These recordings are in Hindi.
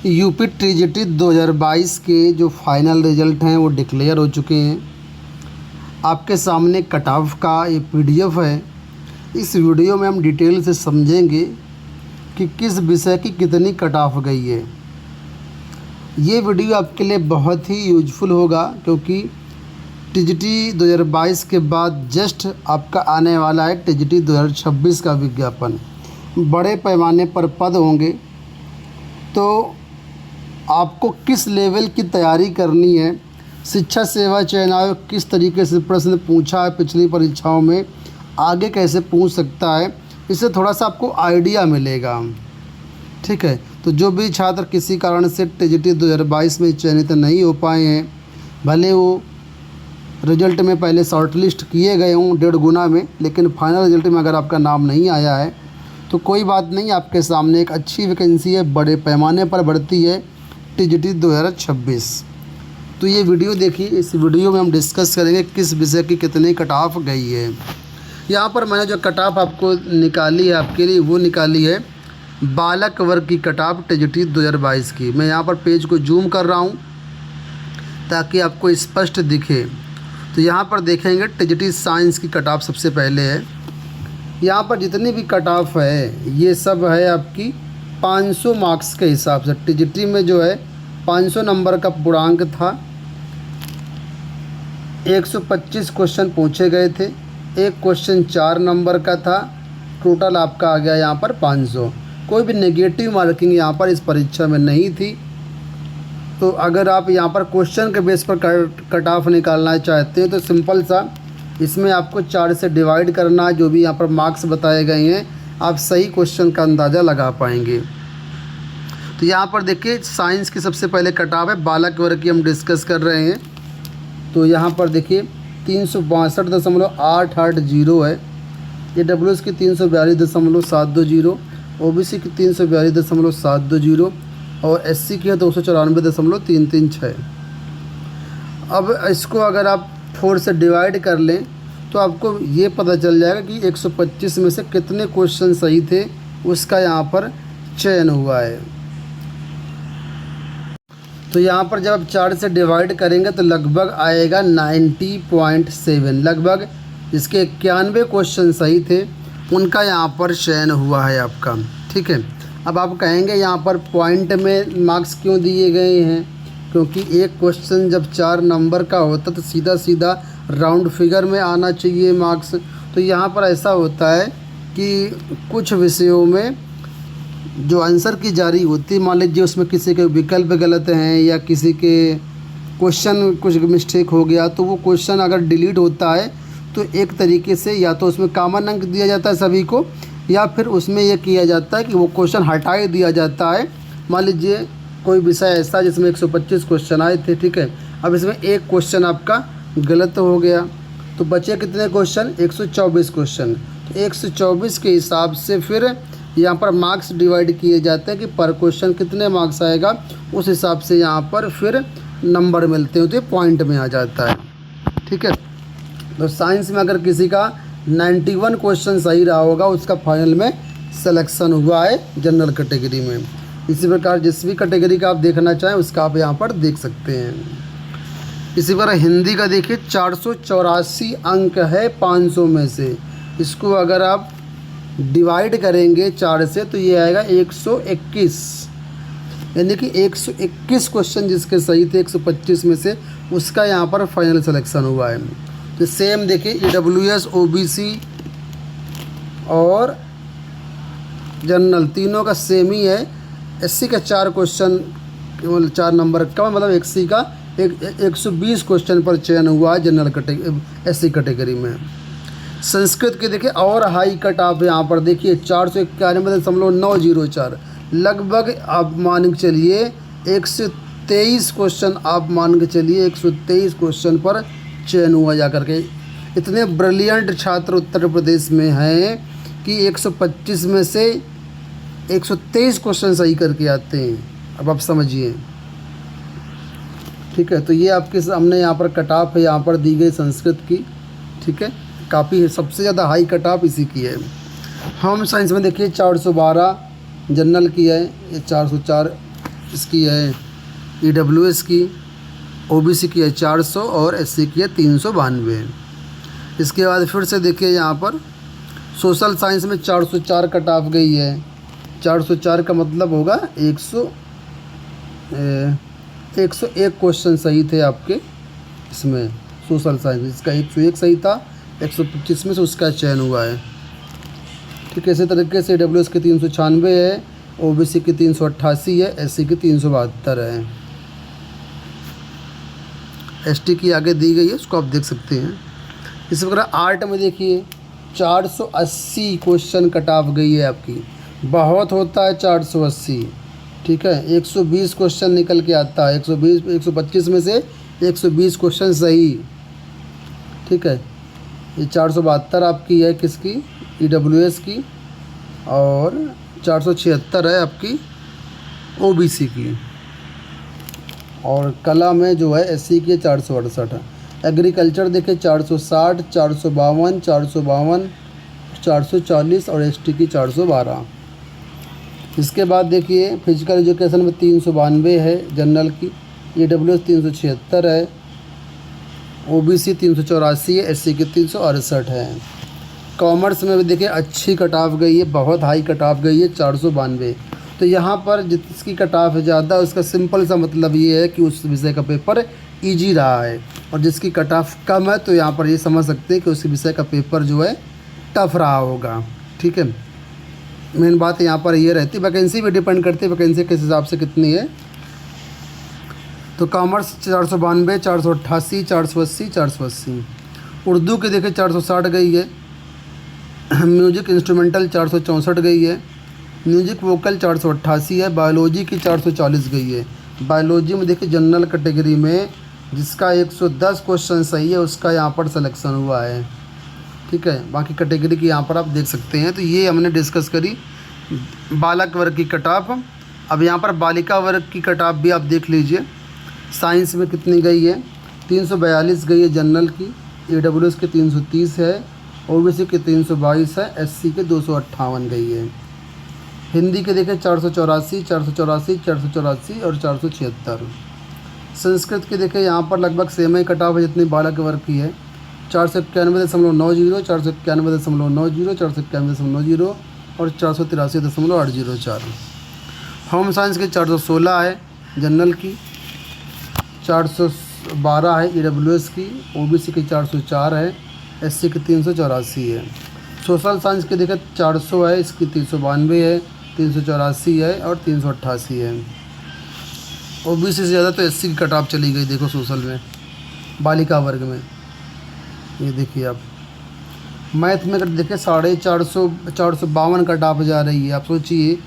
यूपी टीजीटी 2022 के जो फाइनल रिज़ल्ट हैं वो डिक्लेयर हो चुके हैं। आपके सामने कट ऑफ का ये पीडीएफ है। इस वीडियो में हम डिटेल से समझेंगे कि किस विषय की कितनी कट ऑफ गई है। ये वीडियो आपके लिए बहुत ही यूजफुल होगा क्योंकि टीजीटी 2022 के बाद जस्ट आपका आने वाला है टीजीटी 2026 का विज्ञापन। बड़े पैमाने पर पद होंगे, तो आपको किस लेवल की तैयारी करनी है, शिक्षा सेवा चयन आयोग किस तरीके से प्रश्न पूछा है पिछली परीक्षाओं में, आगे कैसे पूछ सकता है, इससे थोड़ा सा आपको आइडिया मिलेगा। ठीक है, तो जो भी छात्र किसी कारण से टीजीटी 2022 में चयनित नहीं हो पाए हैं, भले वो रिजल्ट में पहले शॉर्ट लिस्ट किए गए हों 1.5 गुना में, लेकिन फाइनल रिजल्ट में अगर आपका नाम नहीं आया है तो कोई बात नहीं, आपके सामने एक अच्छी वैकेंसी है, बड़े पैमाने पर भर्ती है टीजीटी 2026। तो ये वीडियो देखिए। इस वीडियो में हम डिस्कस करेंगे किस विषय की कितनी कट ऑफ गई है। यहाँ पर मैंने जो कट ऑफ आपको निकाली है आपके लिए, वो निकाली है बालक वर्ग की कट ऑफ टीजीटी 2022 की। मैं यहाँ पर पेज को जूम कर रहा हूँ ताकि आपको स्पष्ट दिखे। तो यहाँ पर देखेंगे टीजीटी साइंस की कट ऑफ सबसे पहले है। यहाँ पर जितनी भी कट ऑफ है ये सब है आपकी 500 मार्क्स के हिसाब से। टीजीटी में जो है 500 नंबर का पूर्णांक था, 125 क्वेश्चन पूछे गए थे, एक क्वेश्चन 4 नंबर का था, टोटल आपका आ गया यहाँ पर 500। कोई भी नेगेटिव मार्किंग यहाँ पर इस परीक्षा में नहीं थी। तो अगर आप यहाँ पर क्वेश्चन के बेस पर कट ऑफ निकालना चाहते हैं तो सिंपल सा इसमें आपको 4 से डिवाइड करना है। जो भी यहाँ पर मार्क्स बताए गए हैं आप सही क्वेश्चन का अंदाज़ा लगा पाएंगे। तो यहाँ पर देखिए साइंस की सबसे पहले कट ऑफ है, बालक वर्ग की हम डिस्कस कर रहे हैं। तो यहाँ पर देखिए 362.880 है, ये डब्ल्यूएस की 342.720, ओबीसी की 342.720 और एससी की है 294.336। अब इसको अगर आप 4 से डिवाइड कर लें तो आपको ये पता चल जाएगा कि 125 में से कितने क्वेश्चन सही थे, उसका यहाँ पर चयन हुआ है। तो यहाँ पर जब आप 4 से डिवाइड करेंगे तो लगभग आएगा 90.7, लगभग इसके 91 क्वेश्चन सही थे, उनका यहाँ पर चयन हुआ है आपका। ठीक है, अब आप कहेंगे यहाँ पर पॉइंट में मार्क्स क्यों दिए गए हैं, क्योंकि एक क्वेश्चन जब 4 नंबर का होता तो सीधा सीधा राउंड फिगर में आना चाहिए मार्क्स। तो यहाँ पर ऐसा होता है कि कुछ विषयों में जो आंसर की जारी होती, मान लीजिए उसमें किसी के विकल्प गलत हैं या किसी के क्वेश्चन कुछ मिस्टेक हो गया, तो वो क्वेश्चन अगर डिलीट होता है तो एक तरीके से या तो उसमें कॉमन अंक दिया जाता है सभी को, या फिर उसमें यह किया जाता है कि वो क्वेश्चन हटा ही दिया जाता है। मान लीजिए कोई विषय ऐसा जिसमें 125 क्वेश्चन आए थे, ठीक है, अब इसमें एक क्वेश्चन आपका गलत हो गया तो बचे कितने क्वेश्चन, 124 क्वेश्चन। तो 124 के हिसाब से फिर यहाँ पर मार्क्स डिवाइड किए जाते हैं कि पर क्वेश्चन कितने मार्क्स आएगा, उस हिसाब से यहाँ पर फिर नंबर मिलते हैं, तो पॉइंट में आ जाता है। ठीक है, तो साइंस में अगर किसी का 91 क्वेश्चन सही रहा होगा, उसका फाइनल में सिलेक्शन हुआ है जनरल कैटेगरी में। इसी प्रकार जिस भी कैटेगरी का आप देखना चाहें उसका आप यहाँ पर देख सकते हैं। इसी प्रकार हिंदी का देखिए 484 अंक है 500 में से, इसको अगर आप डिवाइड करेंगे 4 से तो ये आएगा 121, यानी कि 121 क्वेश्चन जिसके सही थे 125 में से, उसका यहाँ पर फाइनल सिलेक्शन हुआ है। तो सेम देखिए ईडब्ल्यूएस, ओबीसी और जनरल तीनों का सेम ही है। एससी का 4 क्वेश्चन केवल 4 नंबर का, मतलब एससी का 120 क्वेश्चन पर चयन हुआ है जनरल कैटेगरी एससी कैटेगरी में। संस्कृत के देखिए और हाई कट ऑफ यहाँ पर देखिए 491.904, लगभग आप मान के चलिए 123 क्वेश्चन, आप मान के चलिए 123 क्वेश्चन पर चयन हुआ जा करके। इतने ब्रिलियंट छात्र उत्तर प्रदेश में हैं कि 125 में से 123 क्वेश्चन सही करके आते हैं। अब आप समझिए। ठीक है, तो ये आपके सामने यहाँ पर कट ऑफ है, यहाँ पर दी गई संस्कृत की। ठीक है, काफ़ी सबसे ज़्यादा हाई कट ऑफ इसी की है। होम साइंस में देखिए 412 जनरल की है, ये 404 इसकी है EWS की, OBC की है 400 और SC की है 392। इसके बाद फिर से देखिए यहाँ पर सोशल साइंस में 404 कट ऑफ गई है। 404 का मतलब होगा 101 क्वेश्चन सही थे आपके इसमें सोशल साइंस। इसका 101 सही था, 125 में से उसका चयन हुआ है। ठीक है, इसी तरीके से EWS की 396 है, OBC की 388 है, SC की 372 है। ST की आगे दी गई है, उसको आप देख सकते हैं। इसी प्रकार आर्ट में देखिए 480 क्वेश्चन कट ऑफ गई है आपकी। बहुत होता है 480, ठीक है। 120 क्वेश्चन निकल के आता है, 125 में से 120 क्वेश्चन सही, ठीक है। ये 472 आपकी है किसकी, EWS की, और 476 है आपकी OBC की। और कला में जो है SC की 468 है। एग्रीकल्चर देखे 460, 452, 452, 440 और ST की 412। इसके बाद देखिए फिजिकल एजुकेशन में 392 है जनरल की, EWS 376 है, OBC 384 है, SC की 368 है। कॉमर्स में भी देखिए अच्छी कट ऑफ गई है, बहुत हाई कट ऑफ गई है 492। तो यहाँ पर जिसकी कट ऑफ ज़्यादा उसका सिंपल सा मतलब ये है कि उस विषय का पेपर इजी रहा है, और जिसकी कट ऑफ कम है तो यहाँ पर ये समझ सकते हैं कि उस विषय का पेपर जो है टफ रहा होगा। ठीक है, मेन बात यहाँ पर ये रहती है, वैकेंसी भी डिपेंड करती है वैकेंसी किस हिसाब से कितनी है। तो कॉमर्स 492, 488, 480, 480। उर्दू की देखिए 460 गई है, म्यूजिक इंस्ट्रूमेंटल 464 गई है, म्यूजिक वोकल 488 है, बायोलॉजी की 440 गई है। बायोलॉजी में देखिए जनरल कैटेगरी में जिसका 110 क्वेश्चन सही है उसका यहाँ पर सिलेक्शन हुआ है। ठीक है, बाकी कैटेगरी की यहाँ पर आप देख सकते हैं। तो ये हमने डिस्कस करी बालक वर्ग की कट ऑफ। अब यहाँ पर बालिका वर्ग की कट ऑफ भी आप देख लीजिए। साइंस में कितनी गई है, 342 गई है जनरल की, EWS की 330 है, OBC की 322 है, SC के 258 गई है। हिंदी के देखें 484, 484, 484 और 476। संस्कृत के देखें यहाँ पर लगभग सेम ही कट ऑफ है जितनी बालक वर्ग की है, 491.90, 491.90, 491.90 और 483.804। होम साइंस के 416 है जनरल की, 412 है EWS की, OBC की 404 है, SC की 384 है। सोशल साइंस के देखें 400 है, इसकी 392 है, 384 है और 388 है। OBC से ज़्यादा तो SC की कट ऑफ चली गई देखो सोशल में, बालिका वर्ग में। ये देखिए आप मैथ में अगर देखें 452 कट ऑफ जा रही है। आप सोचिए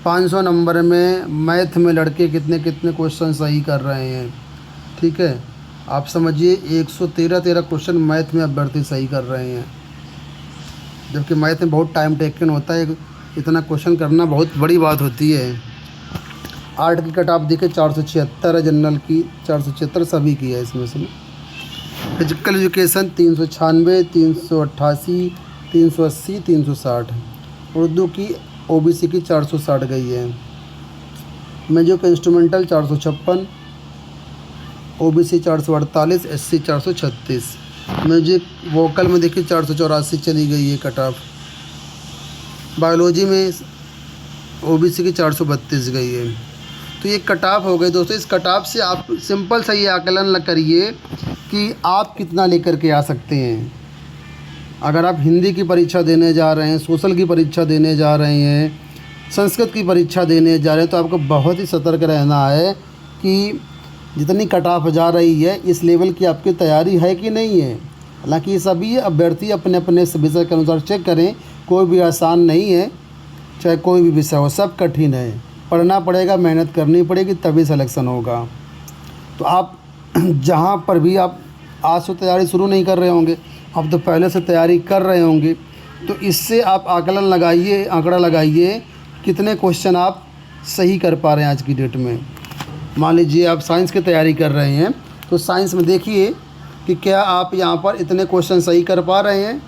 500 नंबर में मैथ में लड़के कितने कितने क्वेश्चन सही कर रहे हैं। ठीक है, आप समझिए 113 क्वेश्चन मैथ में अभ्यर्थी सही कर रहे हैं, जबकि मैथ में बहुत टाइम टेकन होता है, इतना क्वेश्चन करना बहुत बड़ी बात होती है। आर्ट की कट ऑफ देखें 476 है जनरल की, 476 सभी की है इसमें से। Physical education 396, 388, 380, 360। उर्दू की OBC की 460 गई है। Music instrumental 456, OBC 448, SC 436। Music vocal में देखिए 484 चली गई है कट ऑफ। बायोलॉजी में OBC की 432 गई है। तो ये कट ऑफ हो गई दोस्तों। इस कट ऑफ से आप सिंपल सा ये आकलन करिए कि आप कितना लेकर के आ सकते हैं। अगर आप हिंदी की परीक्षा देने जा रहे हैं, सोशल की परीक्षा देने जा रहे हैं, संस्कृत की परीक्षा देने जा रहे हैं, तो आपको बहुत ही सतर्क रहना है कि जितनी कट ऑफ जा रही है इस लेवल की आपकी तैयारी है कि नहीं है। हालांकि सभी अभ्यर्थी अपने अपने विषय के अनुसार चेक करें, कोई भी आसान नहीं है, चाहे कोई भी विषय हो, सब कठिन है। पढ़ना पड़ेगा, मेहनत करनी पड़ेगी, तभी सिलेक्शन होगा। तो आप जहाँ पर भी आप आज से तैयारी शुरू नहीं कर रहे होंगे, आप तो पहले से तैयारी कर रहे होंगे, तो इससे आप आकलन लगाइए, आंकड़ा लगाइए कितने क्वेश्चन आप सही कर पा रहे हैं आज की डेट में। मान लीजिए आप साइंस की तैयारी कर रहे हैं, तो साइंस में देखिए कि क्या आप यहाँ पर इतने क्वेश्चन सही कर पा रहे हैं।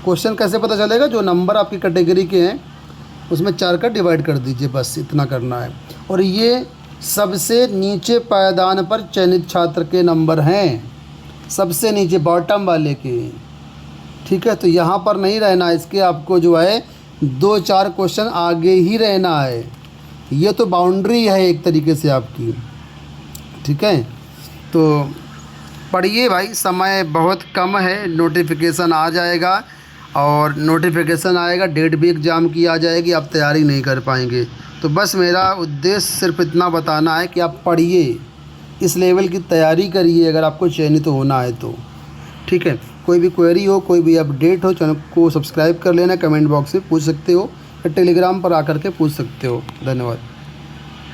क्वेश्चन कैसे पता चलेगा, जो नंबर आपकी कैटेगरी के हैं उसमें 4 का डिवाइड कर दीजिए, बस इतना करना है। और ये सबसे नीचे पायदान पर चयनित छात्र के नंबर हैं, सबसे नीचे बॉटम वाले के। ठीक है, तो यहाँ पर नहीं रहना, इसके आपको जो है 2-4 क्वेश्चन आगे ही रहना है। ये तो बाउंड्री है एक तरीके से आपकी। ठीक है, तो पढ़िए भाई, समय बहुत कम है, नोटिफिकेशन आ जाएगा और नोटिफिकेशन आएगा, डेट भी एग्ज़ाम की आ जाएगी, आप तैयारी नहीं कर पाएंगे। तो बस मेरा उद्देश्य सिर्फ इतना बताना है कि आप पढ़िए, इस लेवल की तैयारी करिए अगर आपको चयनित होना है तो। ठीक है, कोई भी क्वेरी हो, कोई भी अपडेट हो, चैनल को सब्सक्राइब कर लेना, कमेंट बॉक्स में पूछ सकते हो या टेलीग्राम पर आकर के पूछ सकते हो। धन्यवाद।